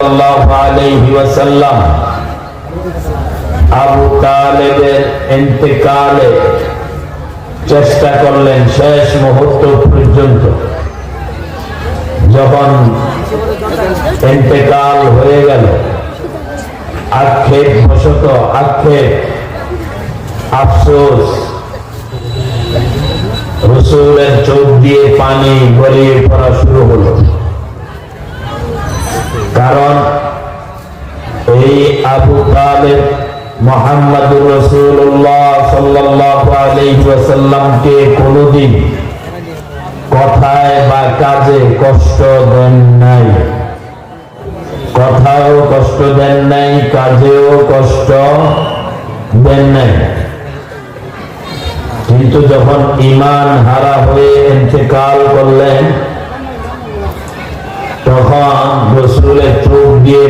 সাল্লাল্লাহু আলাইহি ওয়াসাল্লাম আবু তালেবের ইন্তেকালে চেষ্টা করলেন শেষ মুহূর্ত পর্যন্ত। যখন ইন্তেকাল হয়ে গেল, আক্ষেপ বশত আফসোস, রাসূলের চোখ দিয়ে পানি গড়িয়ে পড়া শুরু হলো। কারণ এই আবু তালেব মুহাম্মদুর রাসূলুল্লাহ সাল্লাল্লাহু আলাইহি ওয়াসাল্লামকে কোনদিন কথায় বা কাজে কষ্ট দেন নাই, কথায়ও কষ্ট দেন নাই, কাজেও কষ্ট দেন নাই। কিন্তু যখন ঈমান হারা হয়ে ইন্তেকাল করলেন, তখন রাসূলের চোখ দিয়ে